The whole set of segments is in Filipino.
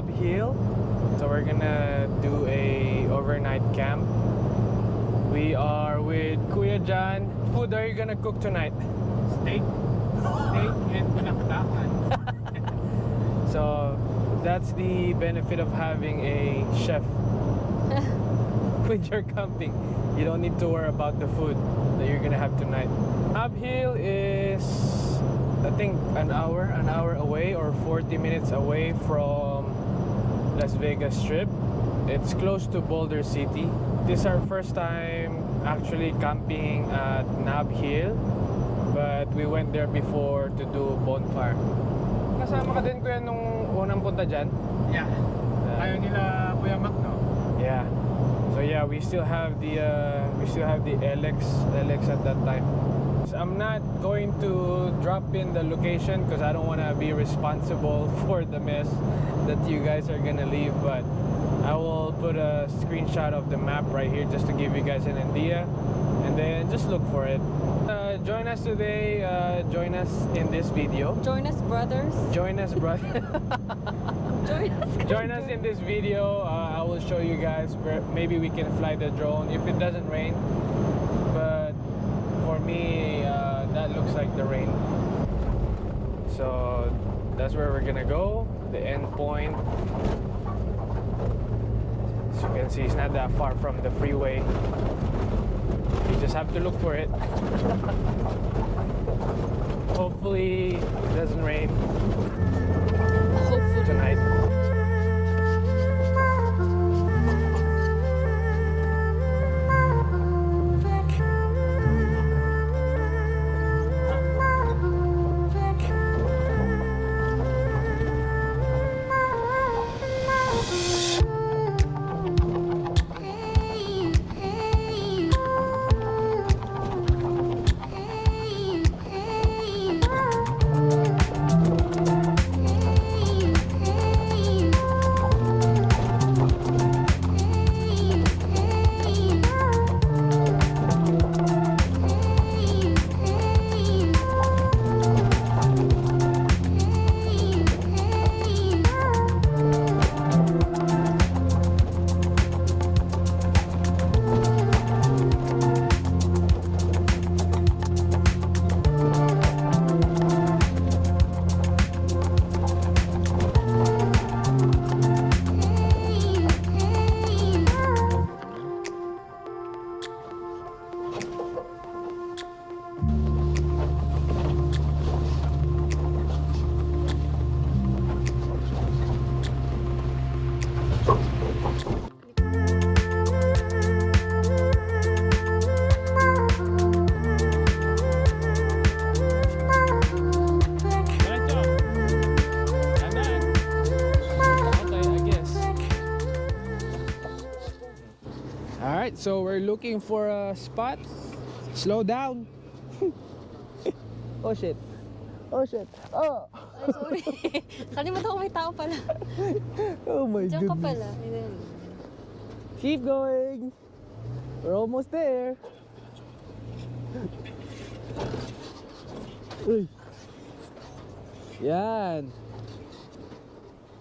Hill. So we're gonna do a overnight camp. We are with Kuya John. Food are you gonna cook tonight? Steak and pinakdakan. So that's the benefit of having a chef when you're camping. You don't need to worry about the food that you're gonna have tonight. Hill is, I think, an hour away or 40 minutes away from Las Vegas Strip. It's close to Boulder City. This is our first time actually camping at Hill, but we went there before to do bonfire. Kasama ka din kuya nung unang punta dyan? Yeah. Ayaw nila Kuya Mac, no? Yeah. So yeah, we still have the LX at that time. So I'm not going to drop in the location because I don't want to be responsible for the mess that you guys are gonna leave, but I will put a screenshot of the map right here just to give you guys an idea, and then just look for it. Join us today. Join us in this video. Join us, brothers. Join us, brother. Join us in this video. I will show you guys where maybe we can fly the drone if it doesn't rain. But for me, that looks like the rain. So that's where we're gonna go. The end point. As you can see, it's not that far from the freeway. You just have to look for it. Hopefully it doesn't rain. Hopefully tonight. Alright, so we're looking for a spot. Slow down. Oh shit. Oh shit. Oh! Ay, sorry. Kalimutan ko may tao pala. Oh my Diyan ka goodness. pala. Keep going. We're almost there. Uy. Yan.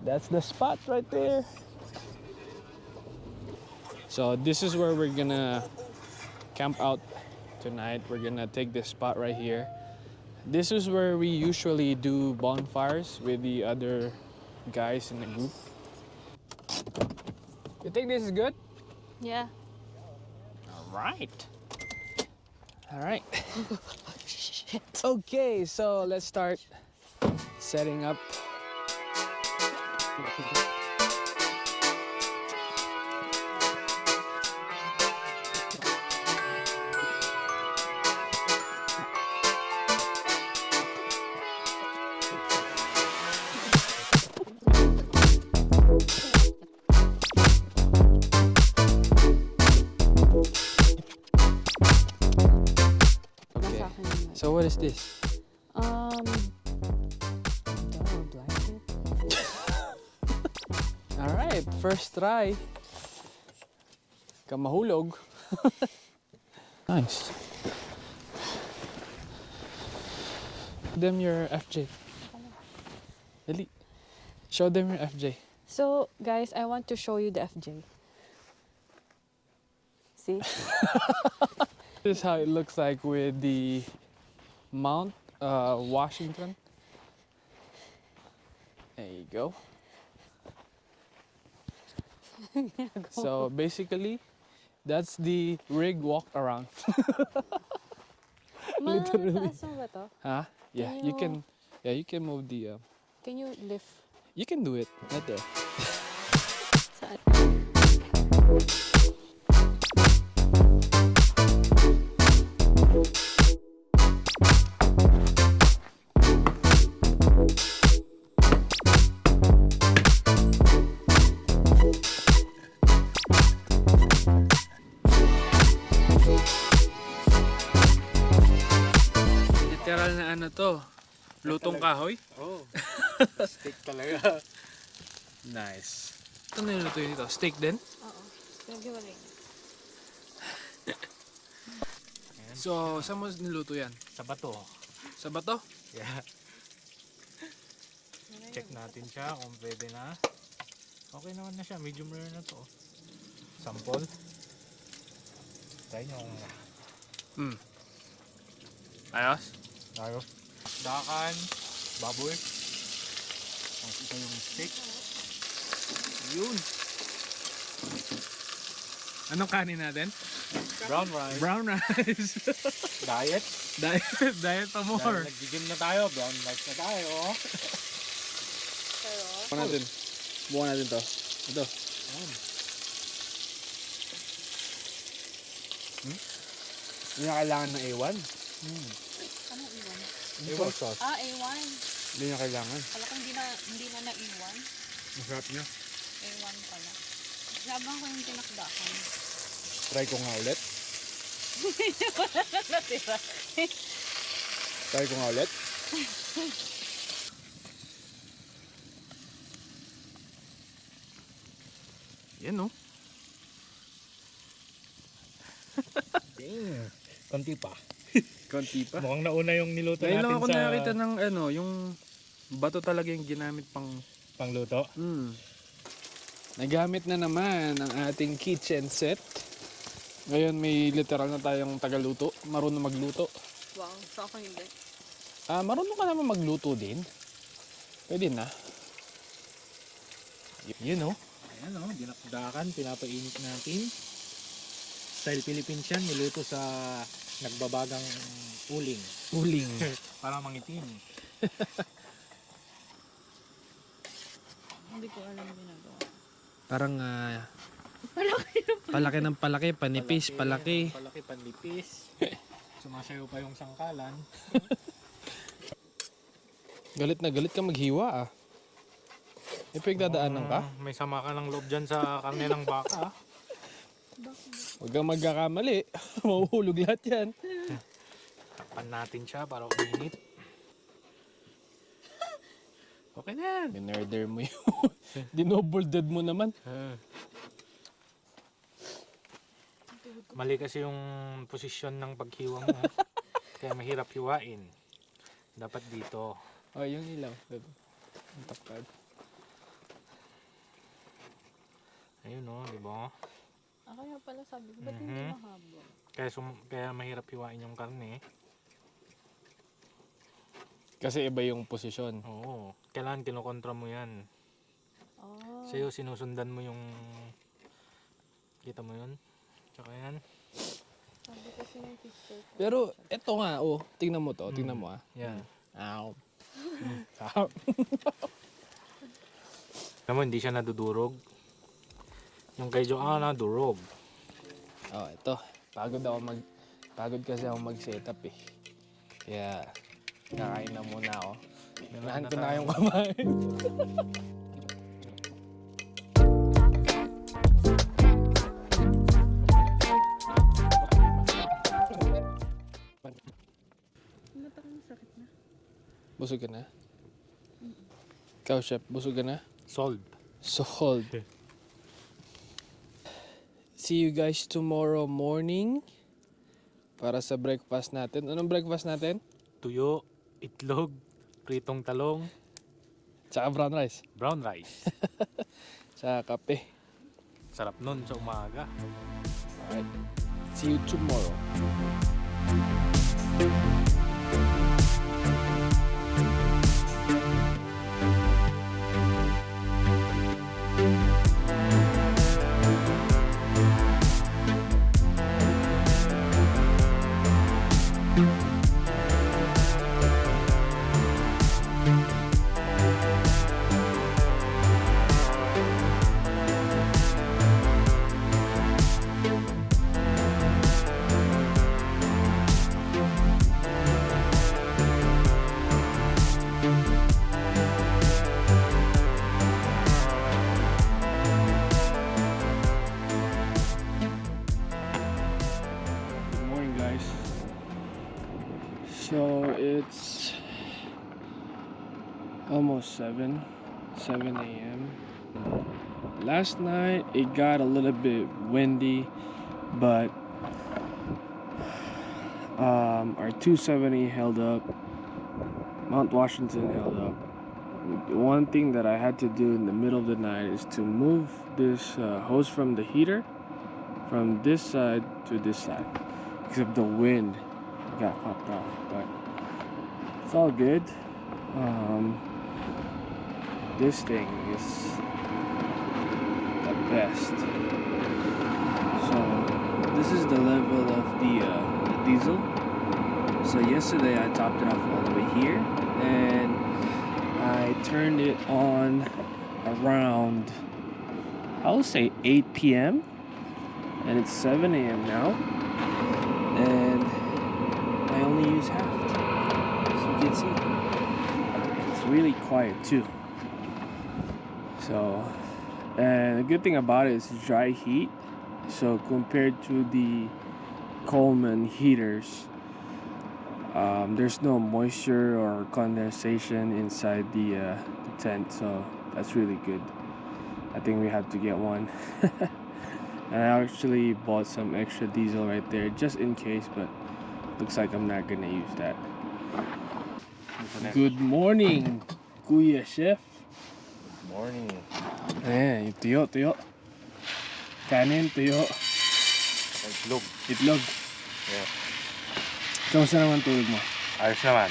That's the spot right there. So this is where we're gonna camp out tonight. We're gonna take this spot right here. This is where we usually do bonfires with the other guys in the group. You think this is good? Yeah. Alright. Alright. Shit. Okay, so let's start setting up. So what is this? Blanket. Alright, first try. Kamahulog. Nice. Show them your FJ. Dali. Show them your FJ. So, guys, I want to show you the FJ. See? This is how it looks like with the Mount Washington. There you go. So basically, that's the rig walk around. Literally. Mataas mo ba to? Huh? Yeah, Can you can. Yeah, you can move the. Can you lift? You can do it right there. Saan? Literal na ano to? Lutong kahoy? Oh, steak talaga. Nice. Ito niluto yun dito? Steak din? Oo. Pinaghiwalay niya. So, saan mo niluto yan? Sa bato. Sa bato? Yeah. Check natin siya kung pwede na. Okay naman na siya. Medium rare na to. Sample. Tayo yung Hmm. Ayos? tayo. Dakan. Baboy. Tapos ito yung steak. Yun. Anong kanin natin? Brown rice. Brown rice. Diet. Diet pa Dahil more. nag-gym na tayo. Brown rice na tayo. Pero, Bukan natin. Bukan natin to. Ito. Ayan. Hindi na kailangan ng A1. anong iwan? A1 sauce. Ah, A1. Hindi na kailangan. Pala ko hindi na na-A1. Masarap niya. A1 pala. Labang ko yung tinakdakan. Try ko nga ulit. Natira. Try ko nga ulit. Yan no. Dang. Konti pa. Konti pa. Mukhang nauna yung niluto Ngayon natin lang ako sa nakakita ng ano, yung bato talaga yung ginamit pang pangluto. Nagamit na naman ang ating kitchen set. Ngayon may literal na tayong tagaluto. Marunong magluto. Wow, so ako hindi. Marunong ka naman magluto din. Pwede na. Yun oh. Ayan o, dinakdakan, pinapainit natin. Style Philippines yan, niluto sa nagbabagang uling. Uling. Para mangitim. Hindi ko alam ginagawa. Parang palaki ng palaki, panipis, palaki. Palaki, panlipis. Sumasayaw pa yung sangkalan. Galit na galit ka maghiwa ah. May pagdadaanan ka? May sama ka ng loob dyan sa karne ng baka. Huwag kang magkakamali. Mahuhulog lahat yan. Takpan natin siya para uminit. Okay na yan. Minurder mo yun. Dinobolded mo naman. Mali kasi yung posisyon ng paghiwa mo. Kaya mahirap hiwain. Dapat dito. Oh, yung ilaw. Ang takad. Ayun o, di ba? Kaya pala sabi ko, ba't hindi mahaba? Kaya mahirap hiwain yung karne. Kasi iba yung posisyon. Oo. Kailangan kinokontra mo yan. Oh. Sa'yo sinusundan mo yung... Kita mo yun? Tsaka yan. Sabi kasi ng picture ko. Pero eto nga, oh, tingnan mo to, tingnan mo ah. Yan. Ow. Alam mo, hindi siya nadudurog. Yung kay Joanna, nadurog. Oh, ito. Pagod kasi ako mag-setup eh. Kaya kakain na muna ako. Ganahan ko na kayong kumain. Mata ko sakit na. Busog ka na? Ikaw, chef, busog ka na? Solved. Sold. See you guys tomorrow morning para sa breakfast natin. Anong breakfast natin? Tuyo, itlog, pritong talong, Tsaka brown rice. Brown rice. Tsaka kape. Sarap nun sa umaga. Alright. See you tomorrow. So it's almost 7 a.m. Last night it got a little bit windy, but our 270 held up. Mount Washington held up. The one thing that I had to do in the middle of the night is to move this hose from the heater from this side to this side because of the wind. Got popped off, but it's all good. This thing is the best. So this is the level of the diesel. So yesterday I topped it off all the way here, and I turned it on around, I would say 8 p.m. and it's 7 a.m. now, and I only use half, as you can see. It's really quiet too. So, and the good thing about it is dry heat. So compared to the Coleman heaters, there's no moisture or condensation inside the tent, so that's really good. I think we have to get one. And I actually bought some extra diesel right there just in case, but looks like I'm not gonna use that. Good morning, Kuya Chef. Morning. Ayan, yung tuyo. Kanin, tuyo. Itlog. Itlog. Yeah. Kamusta naman tulog mo? Ayos naman.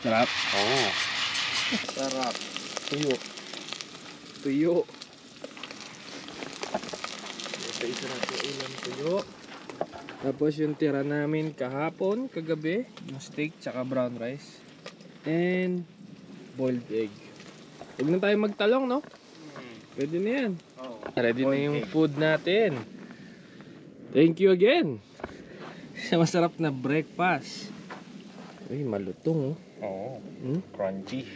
Sarap? Oo. Sarap. Tuyo. Tuyo. Isa na ito ulam tuyo. Tapos yung tira namin kahapon, kagabi, yung steak tsaka brown rice. And boiled egg. Huwag na tayo magtalong, no? Pwede na yan. Oh. Ready na yung food natin. Thank you again. Masarap na breakfast. Uy, malutong, oh. Oo. Hmm? Crunchy.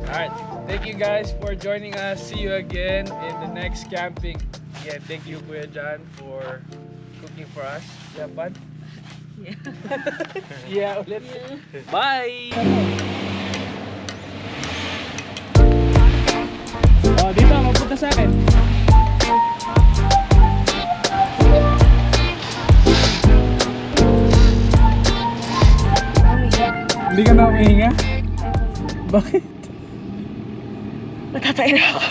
Alright, thank you guys for joining us. See you again in the next camping. Again, thank you Kuya John for cooking for us. You have fun? Yeah. Yeah, ulit. Bye! Oh, dito, magpunta sa akin. Hindi ka na umihinga? Bakit? Natatay na ako.